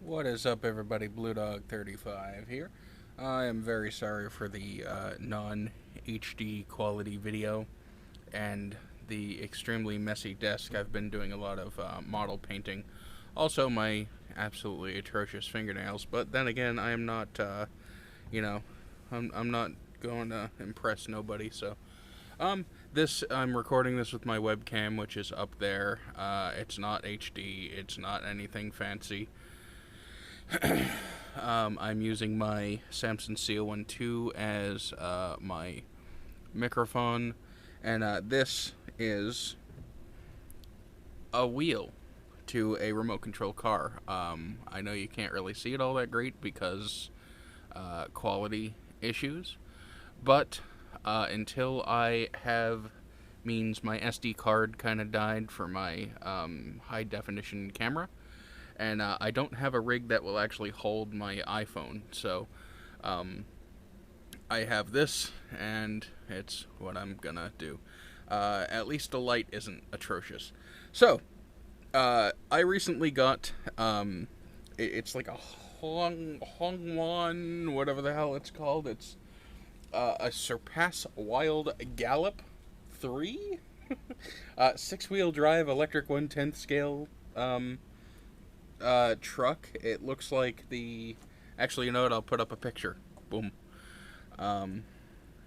What is up, everybody? BlueDog35 here. I am very sorry for the non-HD quality video and the extremely messy desk. I've been doing a lot of model painting. Also, my absolutely atrocious fingernails. But then again, I am not, I'm not going to impress nobody. So, I'm recording this with my webcam, which is up there. It's not HD. It's not anything fancy. I'm using my Samson C01 II as my microphone, and this is a wheel to a remote control car. I know you can't really see it all that great because quality issues, but until I have means my SD card kind of died for my high definition camera. And I don't have a rig that will actually hold my iPhone, so I have this, and it's what I'm gonna do. At least the light isn't atrocious. So, I recently got, it's like a Hongwan, whatever the hell it's called. It's a Surpass Wild Gallop 3? 6-wheel drive, electric 1/10 scale, truck. It looks like actually, you know what, I'll put up a picture. Boom.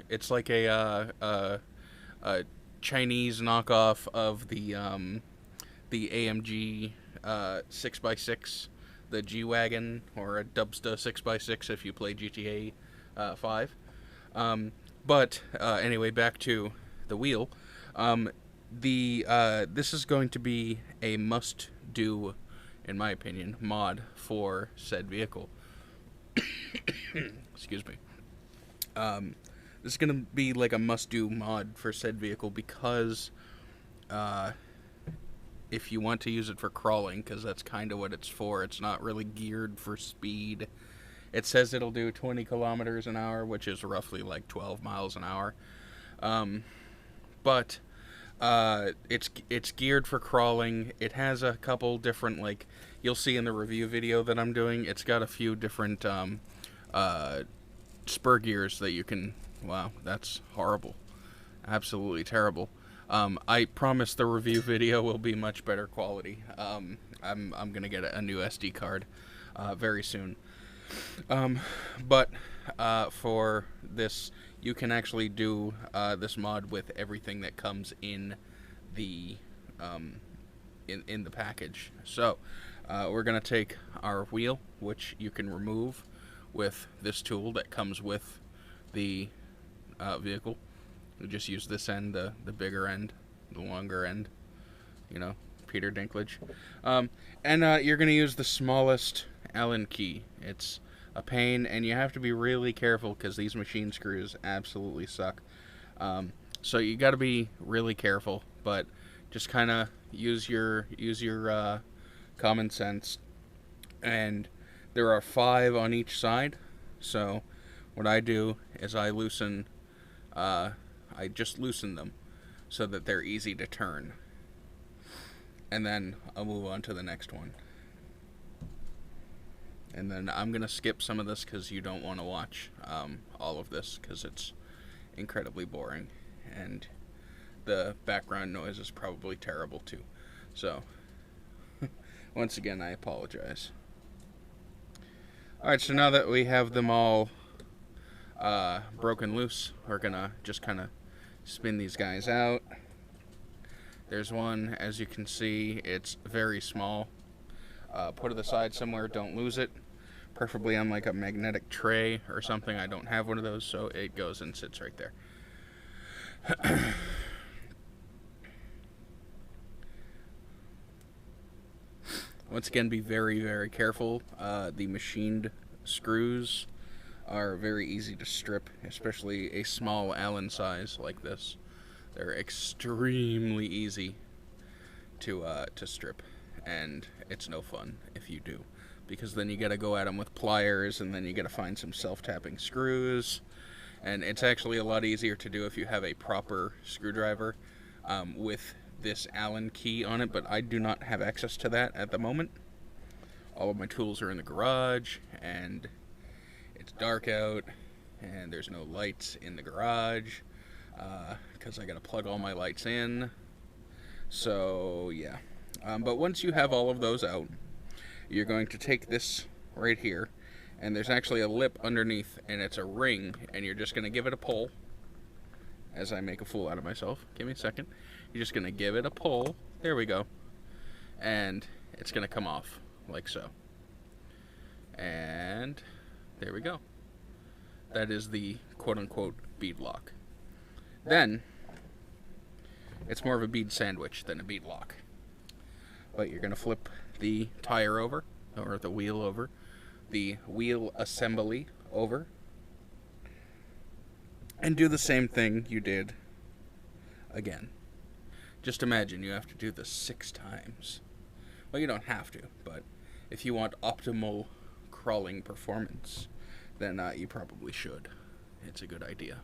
It's like a Chinese knockoff of the AMG 6x6, the G-Wagon, or a Dubsta 6x6 if you play GTA 5. But anyway, back to the wheel. This is going to be a must-do, in my opinion, mod for said vehicle. Excuse me. This is going to be like a must-do mod for said vehicle because if you want to use it for crawling, because that's kind of what it's for, it's not really geared for speed. It says it'll do 20 kilometers an hour, which is roughly like 12 miles an hour. But it's geared for crawling. It has a couple different, like, you'll see in the review video that I'm doing, it's got a few different spur gears that you can, wow, that's horrible. Absolutely terrible. I promise the review video will be much better quality. I'm gonna get a new SD card very soon. But for this, you can actually do this mod with everything that comes in the in the package. So we're gonna take our wheel, which you can remove with this tool that comes with the vehicle. We just use this end, the bigger end, the longer end, you know, Peter Dinklage. And you're gonna use the smallest Allen key. It's a pain, and you have to be really careful because these machine screws absolutely suck. So you got to be really careful, but just kind of use your common sense. And there are 5 on each side. So what I do is I just loosen them so that they're easy to turn. And then I'll move on to the next one. And then I'm going to skip some of this because you don't want to watch all of this because it's incredibly boring. And the background noise is probably terrible too. So, once again, I apologize. Alright, so now that we have them all broken loose, we're going to just kind of spin these guys out. There's one, as you can see, it's very small. Put it aside somewhere, don't lose it. Preferably on like a magnetic tray or something. I don't have one of those, so it goes and sits right there. Once again, be very, very careful. The machined screws are very easy to strip, especially a small Allen size like this. They're extremely easy to strip. And it's no fun if you do, because then you gotta go at them with pliers, and then you gotta find some self-tapping screws, and it's actually a lot easier to do if you have a proper screwdriver with this Allen key on it, but I do not have access to that at the moment. all of my tools are in the garage, and it's dark out, and there's no lights in the garage, because I gotta plug all my lights in. So, yeah. But once you have all of those out, you're going to take this right here, and there's actually a lip underneath, and it's a ring, and you're just going to give it a pull, as I make a fool out of myself. Give me a second. You're just going to give it a pull. There we go. And it's going to come off, like so. And there we go. That is the quote-unquote bead lock. Then, it's more of a bead sandwich than a bead lock. But you're going to flip the tire over, or the wheel over, the wheel assembly over, and do the same thing you did again. Just imagine you have to do this 6 times. Well, you don't have to, but if you want optimal crawling performance, then you probably should. It's a good idea.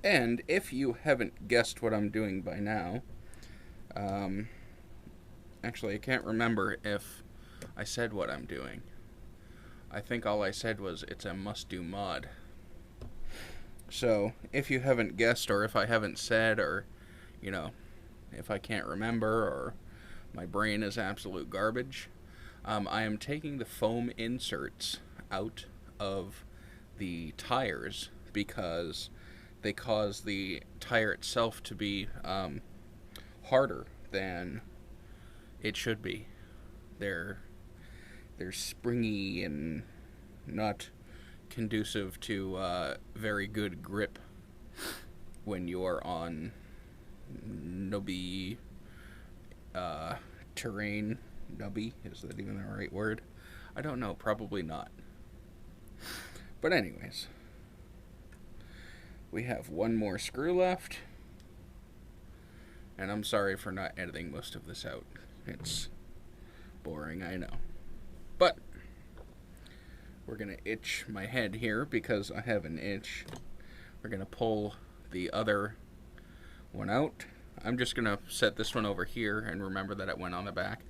And if you haven't guessed what I'm doing by now, actually I can't remember if I said what I'm doing. I think all I said was it's a must-do mod. So, if you haven't guessed, or if I haven't said, or, you know, if I can't remember, or my brain is absolute garbage, I am taking the foam inserts out of the tires because they cause the tire itself to be harder than it should be. They're springy and not conducive to very good grip when you're on nubby terrain. Nubby, is that even the right word? I don't know, probably not. But anyways, we have one more screw left, and I'm sorry for not editing most of this out. It's boring, I know. But we're going to itch my head here because I have an itch. We're going to pull the other one out. I'm just going to set this one over here and remember that it went on the back.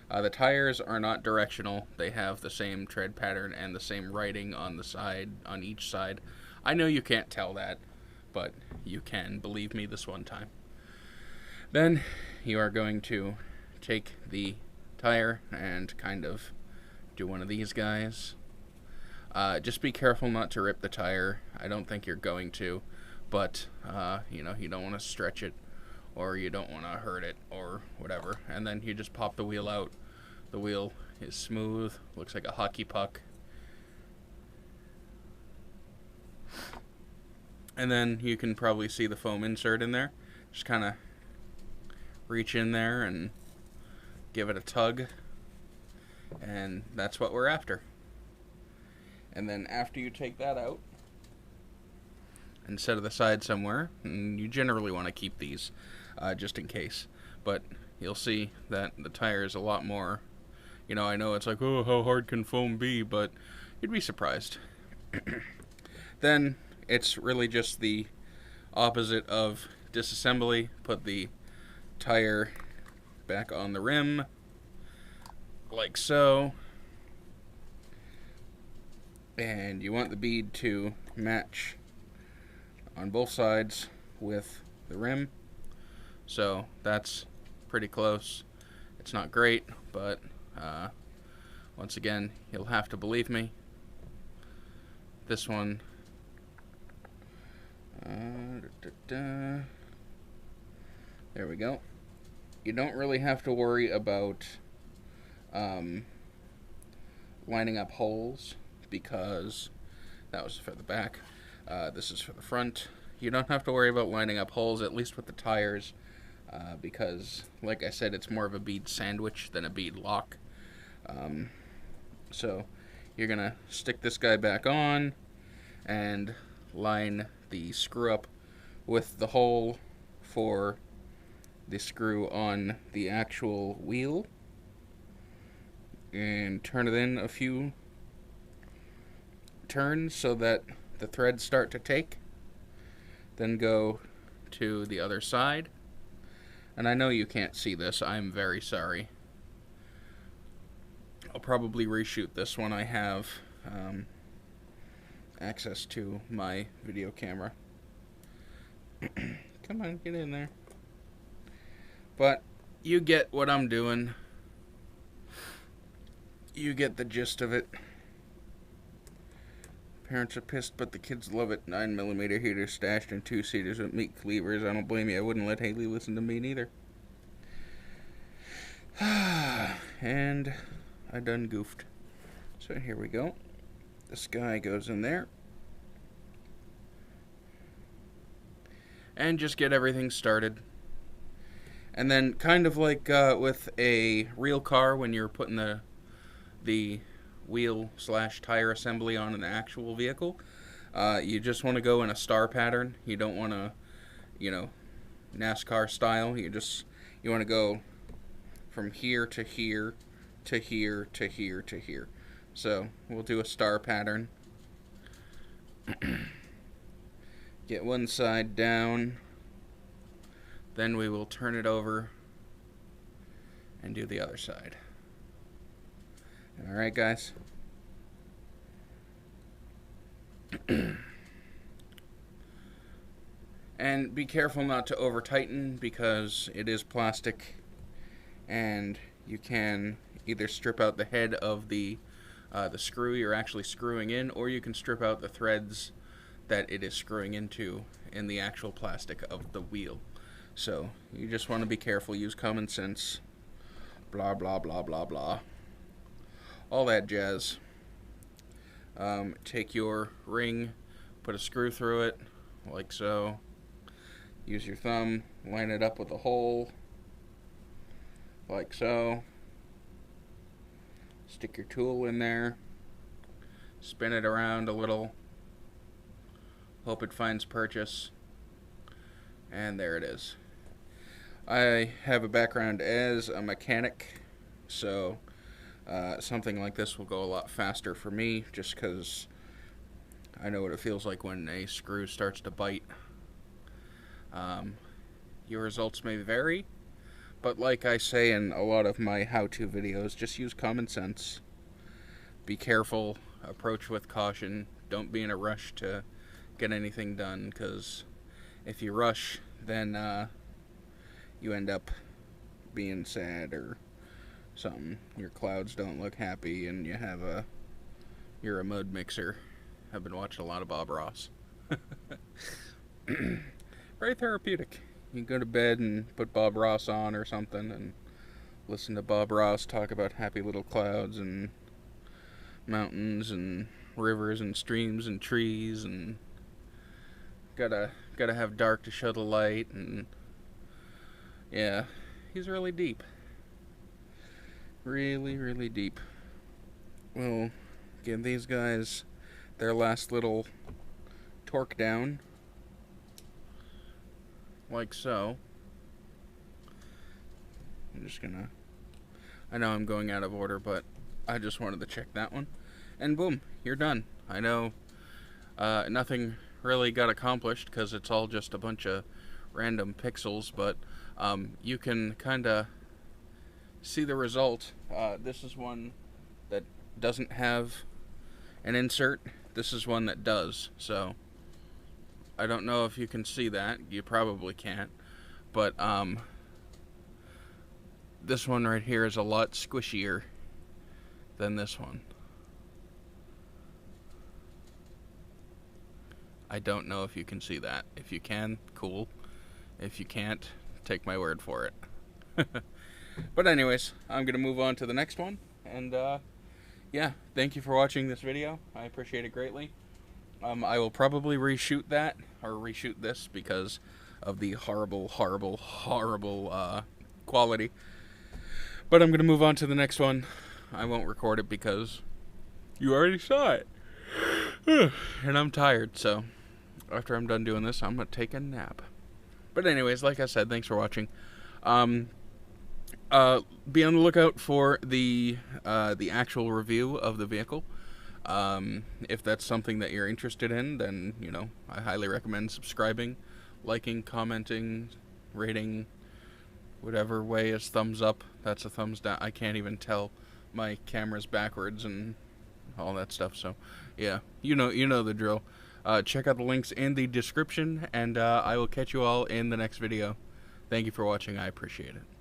The tires are not directional. They have the same tread pattern and the same writing on the side, on each side. I know you can't tell that, but you can, believe me, this one time. Then you are going to take the tire and kind of do one of these guys. Just be careful not to rip the tire. I don't think you're going to, but you know, you don't want to stretch it, or you don't want to hurt it, or whatever. And then you just pop the wheel out. The wheel is smooth, looks like a hockey puck. And then you can probably see the foam insert in there. Just kind of reach in there and give it a tug, and that's what we're after. And then after you take that out and set it aside somewhere, and you generally want to keep these just in case, but you'll see that the tire is a lot more, you know, I know it's like, oh, how hard can foam be, but you'd be surprised. Then it's really just the opposite of disassembly. Put the tire back on the rim, like so. And you want the bead to match on both sides with the rim. So that's pretty close. It's not great, but once again, you'll have to believe me. This one, there we go. You don't really have to worry about lining up holes, because that was for the back. This is for the front. You don't have to worry about lining up holes, at least with the tires, because, like I said, it's more of a bead sandwich than a bead lock. So you're going to stick this guy back on and line the screw up with the hole for the screw on the actual wheel, and turn it in a few turns so that the threads start to take. Then go to the other side, and I know you can't see this, I'm very sorry, I'll probably reshoot this when I have access to my video camera. Come on, get in there. But you get what I'm doing. You get the gist of it. Parents are pissed, but the kids love it. 9mm heaters stashed in 2-seaters with meat cleavers. I don't blame you. I wouldn't let Haley listen to me neither. And I done goofed. So here we go. This guy goes in there. And just get everything started. And then kind of like with a real car, when you're putting the wheel/tire assembly on an actual vehicle, you just want to go in a star pattern. You don't want to, you know, NASCAR style. You want to go from here to here to here to here to here. So we'll do a star pattern. Get one side down, then we will turn it over and do the other side. Alright, guys. And be careful not to over tighten, because it is plastic and you can either strip out the head of the screw you're actually screwing in, or you can strip out the threads that it is screwing into in the actual plastic of the wheel. So you just want to be careful, use common sense, blah blah blah blah blah, all that jazz. Take your ring, put a screw through it like so, use your thumb, line it up with a hole like so, stick your tool in there, spin it around a little, hope it finds purchase, and there it is. I have a background as a mechanic, so something like this will go a lot faster for me, just because I know what it feels like when a screw starts to bite. Your results may vary, but like I say in a lot of my how-to videos, just use common sense. Be careful, approach with caution, don't be in a rush to get anything done, because if you rush, then you end up being sad or something. Your clouds don't look happy and you're a mud mixer. I've been watching a lot of Bob Ross. Very therapeutic. You can go to bed and put Bob Ross on or something and listen to Bob Ross talk about happy little clouds and mountains and rivers and streams and trees, and gotta have dark to show the light, and yeah, he's really deep. Really, really deep. We'll give these guys their last little torque down, like so. I'm just gonna, I know I'm going out of order, but I just wanted to check that one. And boom, you're done. I know nothing really got accomplished because it's all just a bunch of random pixels, but you can kind of see the result. This is one that doesn't have an insert. This is one that does, so I don't know if you can see that. You probably can't, but this one right here is a lot squishier than this one. I don't know if you can see that. If you can, cool. If you can't, take my word for it. But anyways, I'm going to move on to the next one. And yeah, thank you for watching this video. I appreciate it greatly. I will probably reshoot that, or reshoot this, because of the horrible, horrible, horrible quality. But I'm going to move on to the next one. I won't record it because you already saw it. And I'm tired, so after I'm done doing this, I'm going to take a nap. But anyways, like I said, thanks for watching. Be on the lookout for the actual review of the vehicle. If that's something that you're interested in, then, you know, I highly recommend subscribing, liking, commenting, rating, whatever way is thumbs up. That's a thumbs down. I can't even tell my camera's backwards and all that stuff. So, yeah, you know the drill. Check out the links in the description, and I will catch you all in the next video. Thank you for watching. I appreciate it.